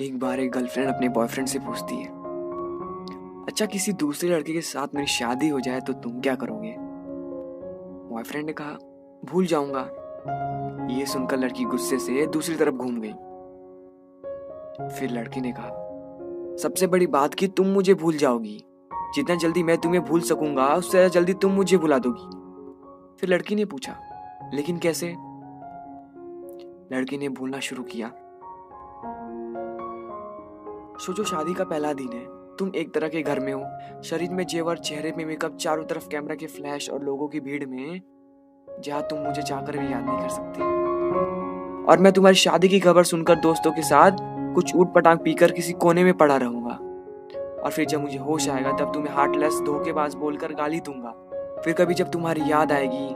एक बार एक गर्लफ्रेंड अपने बॉयफ्रेंड से पूछती है, अच्छा किसी दूसरे लड़के के साथ मेरी शादी हो जाए तो तुम क्या करोगे? बॉयफ्रेंड ने कहा, भूल जाऊंगा। ये सुनकर लड़की गुस्से से दूसरी तरफ घूम गई। फिर लड़की ने कहा, सबसे बड़ी बात कि तुम मुझे भूल जाओगी। जितना जल्दी मैं तुम्हें भूल सकूंगा उससे ज्यादा जल्दी तुम मुझे भुला दोगी। फिर लड़की ने पूछा, लेकिन कैसे? लड़की ने भूलना शुरू किया। सोचो, शादी का पहला दिन है, तुम एक तरह के घर में हो, शरीर में जेवर, चेहरे में मेकअप, चारों तरफ कैमरा के फ्लैश और लोगों की भीड़ में, जहां तुम मुझे चाहकर भी याद नहीं कर सकती। और मैं तुम्हारी शादी की खबर सुनकर दोस्तों के साथ कुछ ऊट पटांग पीकर किसी कोने में पड़ा रहूंगा। और फिर जब मुझे होश आएगा तब तुम्हें हार्टलेस, धोखेबाज बोलकर गाली दूंगा। फिर कभी जब तुम्हारी याद आएगी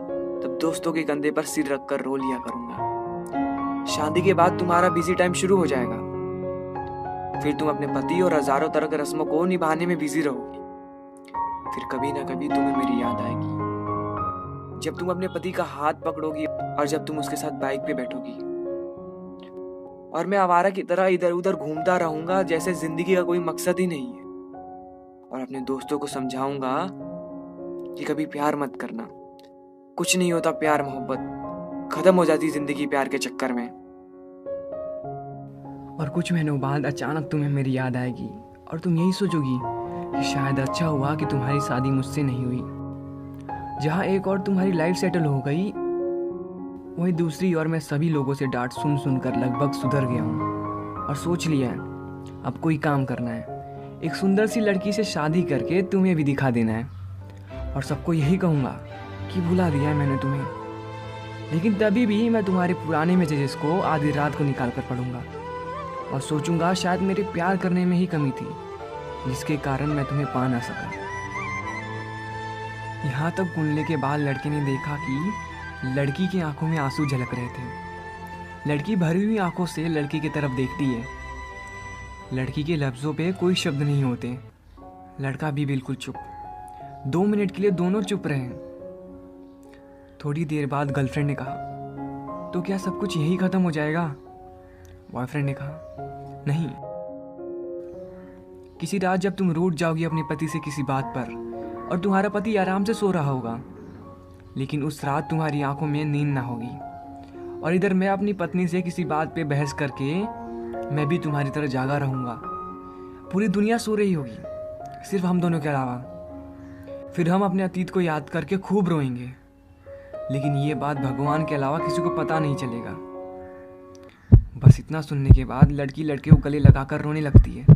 तब दोस्तों के कंधे पर सिर रखकर रो लिया करूंगा। शादी के बाद तुम्हारा बिजी टाइम शुरू हो जाएगा। फिर तुम अपने पति और हजारों तरह के रस्मों को निभाने में बिजी रहोगी। फिर कभी ना कभी तुम्हें मेरी याद आएगी, जब तुम अपने पति का हाथ पकड़ोगी और जब तुम उसके साथ बाइक पे बैठोगी। और मैं आवारा की तरह इधर उधर घूमता रहूंगा जैसे जिंदगी का कोई मकसद ही नहीं है। और अपने दोस्तों को समझाऊंगा कि कभी प्यार मत करना, कुछ नहीं होता प्यार मोहब्बत, खत्म हो जाती जिंदगी प्यार के चक्कर में। और कुछ महीनों बाद अचानक तुम्हें मेरी याद आएगी और तुम यही सोचोगी कि शायद अच्छा हुआ कि तुम्हारी शादी मुझसे नहीं हुई। जहाँ एक और तुम्हारी लाइफ सेटल हो गई, वहीं दूसरी ओर मैं सभी लोगों से डांट सुन सुनकर लगभग सुधर गया हूँ और सोच लिया है अब कोई काम करना है, एक सुंदर सी लड़की से शादी करके तुम्हें भी दिखा देना है और सबको यही कहूँगा कि भुला दिया है मैंने तुम्हें। लेकिन तभी भी मैं तुम्हारे पुराने मैसेजेस को आधी रात को निकाल कर पढ़ूंगा और सोचूंगा शायद मेरे प्यार करने में ही कमी थी जिसके कारण मैं तुम्हें पा ना सका। यहाँ तक बोलने के बाद लड़के ने देखा कि लड़की की आंखों में आंसू झलक रहे थे। लड़की भरी हुई आंखों से लड़की की तरफ देखती है। लड़की के लफ्ज़ों पे कोई शब्द नहीं होते। लड़का भी बिल्कुल चुप। 2 मिनट के लिए दोनों चुप रहे। थोड़ी देर बाद गर्लफ्रेंड ने कहा, तो क्या सब कुछ यही खत्म हो जाएगा? बॉयफ्रेंड ने कहा, नहीं। किसी रात जब तुम रूठ जाओगी अपने पति से किसी बात पर और तुम्हारा पति आराम से सो रहा होगा, लेकिन उस रात तुम्हारी आंखों में नींद ना होगी और इधर मैं अपनी पत्नी से किसी बात पे बहस करके मैं भी तुम्हारी तरह जागा रहूंगा। पूरी दुनिया सो रही होगी सिर्फ हम दोनों के अलावा। फिर हम अपने अतीत को याद करके खूब रोएंगे, लेकिन ये बात भगवान के अलावा किसी को पता नहीं चलेगा। बस इतना सुनने के बाद लड़की लड़के को गले लगाकर रोने लगती है।